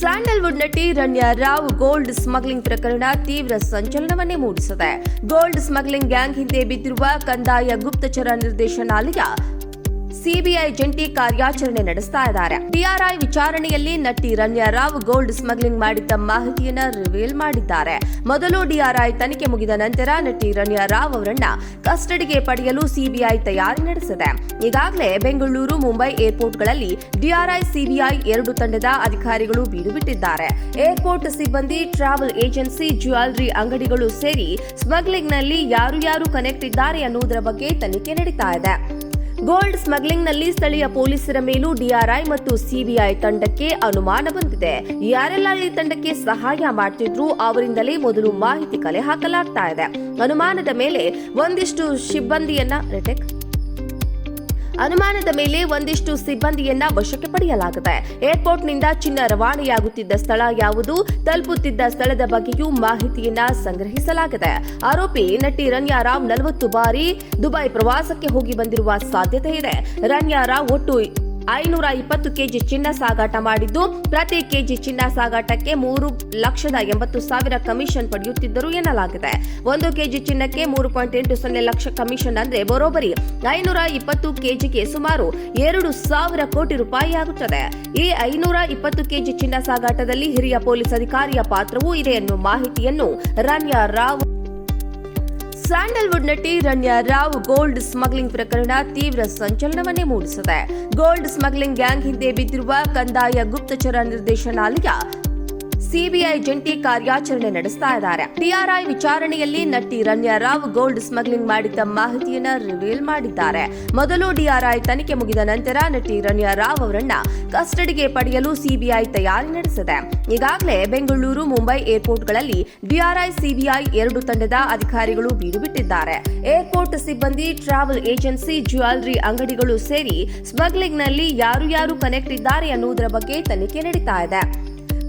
Sandalwood ನಟಿ ರಣ್ಯಾ Rao gold smuggling ಪ್ರಕರಣ ತೀವ್ರ ಸಂಚಲನವನ್ನೇ ಮೂಡಿಸಿದೆ. ಗೋಲ್ಡ್ ಸ್ಮಗ್ಲಿಂಗ್ ಗ್ಯಾಂಗ್ ಹಿಂದೆ ಬಿದ್ದಿರುವ ಕಂದಾಯ ಗುಪ್ತಚರ ನಿರ್ದೇಶನಾಲಯ ಸಿಬಿಐ ಜಂಟಿ ಕಾರ್ಯಾಚರಣೆ ನಡೆಸ್ತಾ ಇದ್ದಾರೆ. ಡಿಆರ್ಐ ವಿಚಾರಣೆಯಲ್ಲಿ ನಟಿ ರಣ್ಯಾ ರಾವ್ ಗೋಲ್ಡ್ ಸ್ಮಗ್ಲಿಂಗ್ ಮಾಡಿದ್ದ ಮಾಹಿತಿಯನ್ನು ರಿವೀಲ್ ಮಾಡಿದ್ದಾರೆ. ಮೊದಲು ಡಿಆರ್ಐ ತನಿಖೆ ಮುಗಿದ ನಂತರ ನಟಿ ರಣ್ಯಾ ರಾವ್ ಅವರನ್ನ ಕಸ್ಟಡಿಗೆ ಪಡೆಯಲು ಸಿಬಿಐ ತಯಾರಿ ನಡೆಸಿದೆ. ಈಗಾಗಲೇ ಬೆಂಗಳೂರು, ಮುಂಬೈ ಏರ್ಪೋರ್ಟ್ಗಳಲ್ಲಿ ಡಿಆರ್ಐ, ಸಿಬಿಐ ಎರಡು ತಂಡದ ಅಧಿಕಾರಿಗಳು ಬೀಡು ಬಿಟ್ಟಿದ್ದಾರೆ. ಏರ್ಪೋರ್ಟ್ ಸಿಬ್ಬಂದಿ, ಟ್ರಾವೆಲ್ ಏಜೆನ್ಸಿ, ಜ್ಯುವೆಲರಿ ಅಂಗಡಿಗಳು ಸೇರಿ ಸ್ಮಗ್ಲಿಂಗ್ನಲ್ಲಿ ಯಾರು ಕನೆಕ್ಟ್ ಇದ್ದಾರೆ ಅನ್ನುವುದರ ಬಗ್ಗೆ ತನಿಖೆ ನಡೀತಾ ಇದೆ. ಗೋಲ್ಡ್ ಸ್ಮಗ್ಲಿಂಗ್ನಲ್ಲಿ ಸ್ಥಳೀಯ ಪೊಲೀಸರ ಮೇಲೂ ಡಿಆರ್ಐ ಮತ್ತು ಸಿಬಿಐ ತಂಡಕ್ಕೆ ಅನುಮಾನ ಬಂದಿದೆ. ಯಾರೆಲ್ಲ ಈ ತಂಡಕ್ಕೆ ಸಹಾಯ ಮಾಡ್ತಿದ್ರು ಅವರಿಂದಲೇ ಮೊದಲು ಮಾಹಿತಿ ಕಲೆ ಹಾಕಲಾಗ್ತಾ ಇದೆ. ಅನುಮಾನದ ಮೇಲೆ ಒಂದಿಷ್ಟು ಸಿಬ್ಬಂದಿಯನ್ನ ವಶಕ್ಕೆ ಪಡೆಯಲಾಗಿದೆ. ಏರ್ಪೋರ್ಟ್ನಿಂದ ಚಿನ್ನ ರವಾನೆಯಾಗುತ್ತಿದ್ದ ಸ್ಥಳ ಯಾವುದು, ತಲುಪುತ್ತಿದ್ದ ಸ್ಥಳದ ಬಗ್ಗೆಯೂ ಮಾಹಿತಿಯನ್ನ ಸಂಗ್ರಹಿಸಲಾಗಿದೆ. ಆರೋಪಿ ನಟಿ ರಣ್ಯಾ ರಾವ್ 40 ಬಾರಿ ದುಬೈ ಪ್ರವಾಸಕ್ಕೆ ಹೋಗಿ ಬಂದಿರುವ ಸಾಧ್ಯತೆ ಇದೆ. ರಣ್ಯಾ ರಾವ್ ಒಟ್ಟು 520 ಕೆಜಿ ಚಿನ್ನ ಸಾಗಾಟ ಮಾಡಿದ್ದು, ಪ್ರತಿ ಕೆಜಿ ಚಿನ್ನ ಸಾಗಾಟಕ್ಕೆ 3,80,000 ಕಮಿಷನ್ ಪಡೆಯುತ್ತಿದ್ದರು ಎನ್ನಲಾಗಿದೆ. 1 ಕೆಜಿ ಚಿನ್ನಕ್ಕೆ 3.80 ಲಕ್ಷ ಕಮಿಷನ್ ಅಂದ್ರೆ ಬರೋಬ್ಬರಿ 520 ಕೆಜಿಗೆ ಸುಮಾರು 2,000 ಕೋಟಿ ರೂಪಾಯಿ ಆಗುತ್ತದೆ. ಈ 520 ಕೆಜಿ ಚಿನ್ನ ಸಾಗಾಟದಲ್ಲಿ ಹಿರಿಯ ಪೊಲೀಸ್ ಅಧಿಕಾರಿಯ ಪಾತ್ರವೂ ಇದೆ ಎನ್ನುವ ಮಾಹಿತಿಯನ್ನು ರಣ್ಯಾ ರಾವ್. ಸ್ಯಾಂಡಲ್ವುಡ್ ನಟಿ ರಣ್ಯಾ ರಾವ್ ಗೋಲ್ಡ್ ಸ್ಮಗ್ಲಿಂಗ್ ಪ್ರಕರಣ ತೀವ್ರ ಸಂಚಲನವನ್ನೇ ಮೂಡಿಸಿದೆ. ಗೋಲ್ಡ್ ಸ್ಮಗ್ಲಿಂಗ್ ಗ್ಯಾಂಗ್ ಹಿಂದೆ ಬಿದ್ದಿರುವ ಕಂದಾಯ ಗುಪ್ತಚರ ನಿರ್ದೇಶನಾಲಯ ಸಿಬಿಐ ಜಂಟಿ ಕಾರ್ಯಾಚರಣೆ ನಡೆಸ್ತಾ ಇದ್ದಾರೆ. ಡಿಆರ್ಐ ವಿಚಾರಣೆಯಲ್ಲಿ ನಟಿ ರಣ್ಯಾ ರಾವ್ ಗೋಲ್ಡ್ ಸ್ಮಗ್ಲಿಂಗ್ ಮಾಡಿದ್ದ ಮಾಹಿತಿಯನ್ನ ರಿವೀಲ್ ಮಾಡಿದ್ದಾರೆ. ಮೊದಲು ಡಿಆರ್ಐ ತನಿಖೆ ಮುಗಿದ ನಂತರ ನಟಿ ರಣ್ಯಾ ರಾವ್ ಅವರನ್ನ ಕಸ್ಟಡಿಗೆ ಪಡೆಯಲು ಸಿಬಿಐ ತಯಾರಿ ನಡೆಸಿದೆ. ಈಗಾಗಲೇ ಬೆಂಗಳೂರು, ಮುಂಬೈ ಏರ್ಪೋರ್ಟ್ಗಳಲ್ಲಿ ಡಿಆರ್ಐ, ಸಿಬಿಐ ಎರಡು ತಂಡದ ಅಧಿಕಾರಿಗಳು ಬೀಡು ಬಿಟ್ಟಿದ್ದಾರೆ. ಏರ್ಪೋರ್ಟ್ ಸಿಬ್ಬಂದಿ, ಟ್ರಾವೆಲ್ ಏಜೆನ್ಸಿ, ಜ್ಯುವೆಲರಿ ಅಂಗಡಿಗಳು ಸೇರಿ ಸ್ಮಗ್ಲಿಂಗ್ನಲ್ಲಿ ಯಾರು ಕನೆಕ್ಟ್ ಇದ್ದಾರೆ ಅನ್ನುವುದರ ಬಗ್ಗೆ ತನಿಖೆ ನಡೀತಾ ಇದೆ.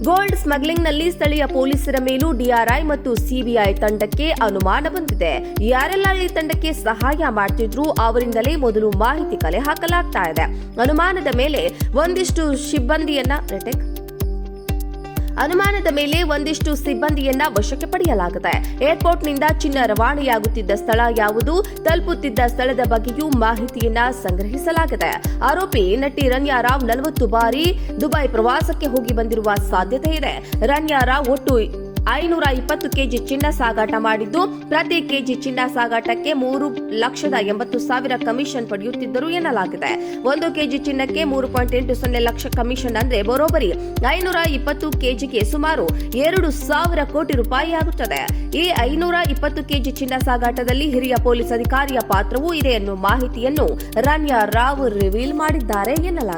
ಗೋಲ್ಡ್ ಸ್ಮಗ್ಲಿಂಗ್ನಲ್ಲಿ ಸ್ಥಳೀಯ ಪೊಲೀಸರ ಮೇಲೂ ಡಿಆರ್ಐ ಮತ್ತು ಸಿಬಿಐ ತಂಡಕ್ಕೆ ಅನುಮಾನ ಬಂದಿದೆ. ಯಾರೆಲ್ಲ ಈ ತಂಡಕ್ಕೆ ಸಹಾಯ ಮಾಡ್ತಿದ್ರು ಅವರಿಂದಲೇ ಮೊದಲು ಮಾಹಿತಿ ಕಲೆ ಹಾಕಲಾಗ್ತಾ ಇದೆ. ಅನುಮಾನದ ಮೇಲೆ ಒಂದಿಷ್ಟು ಸಿಬ್ಬಂದಿಯನ್ನ ವಶಕ್ಕೆ ಪಡೆಯಲಾಗಿದೆ. ಏರ್ಪೋರ್ಟ್ನಿಂದ ಚಿನ್ನ ರವಾನೆಯಾಗುತ್ತಿದ್ದ ಸ್ಥಳ ಯಾವುದು, ತಲುಪುತ್ತಿದ್ದ ಸ್ಥಳದ ಬಗ್ಗೆಯೂ ಮಾಹಿತಿಯನ್ನ ಸಂಗ್ರಹಿಸಲಾಗಿದೆ. ಆರೋಪಿ ನಟಿ ರಣ್ಯಾ ರಾವ್ 40 ಬಾರಿ ದುಬೈ ಪ್ರವಾಸಕ್ಕೆ ಹೋಗಿ ಬಂದಿರುವ ಸಾಧ್ಯತೆ ಇದೆ. ರಣ್ಯಾ ರಾವ್ ಒಟ್ಟು 520 ಕೆಜಿ ಚಿನ್ನ ಸಾಗಾಟ ಮಾಡಿದ್ದು, ಪ್ರತಿ ಕೆಜಿ ಚಿನ್ನ ಸಾಗಾಟಕ್ಕೆ 3,80,000 ಕಮಿಷನ್ ಪಡೆಯುತ್ತಿದ್ದರು ಎನ್ನಲಾಗಿದೆ. 1 ಕೆಜಿ ಚಿನ್ನಕ್ಕೆ 3.80 ಲಕ್ಷ ಕಮಿಷನ್ ಅಂದ್ರೆ ಬರೋಬ್ಬರಿ 520 ಕೆಜಿಗೆ ಸುಮಾರು 2,000 ಕೋಟಿ ರೂಪಾಯಿ ಆಗುತ್ತದೆ. ಈ 520 ಕೆಜಿ ಚಿನ್ನ ಸಾಗಾಟದಲ್ಲಿ ಹಿರಿಯ ಪೊಲೀಸ್ ಅಧಿಕಾರಿಯ ಪಾತ್ರವೂ ಇದೆ ಎನ್ನುವ ಮಾಹಿತಿಯನ್ನು ರಣ್ಯಾ ರಾವ್ ರಿವೀಲ್ ಮಾಡಿದ್ದಾರೆ ಎನ್ನಲಾಗಿದೆ.